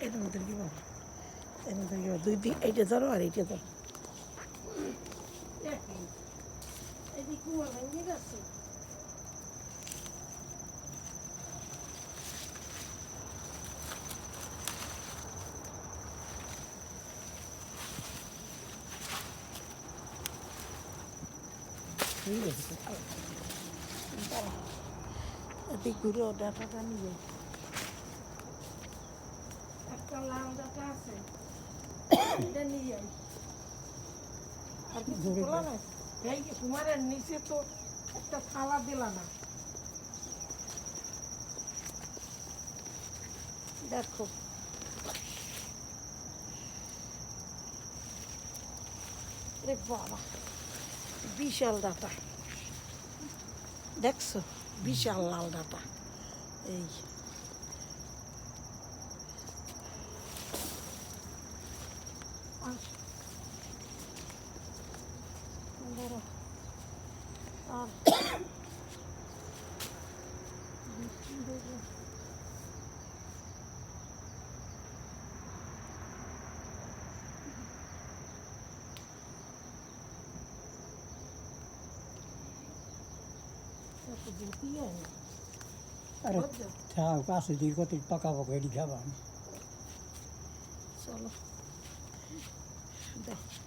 এর মধ্যে কি বল এর মধ্যে কি দুই দিন এইটা ধরো আর এইটা ধরো এই কুয়া ভেঙে গেছে এদিক ঘুরে ডাটাটা নিয়ে একটা লাল ডাটা আছে এটা নিয়ে আর কিছু তোলা নাই এই তোমার নিচে তো একটা থালা দিলা না দেখো রে বাবা বিশাল ডাটা দেখছো বিশাল লাল ডাটা এই আর अरे छाव कासे दी को ती पका पका दी खाबा চলো দেখ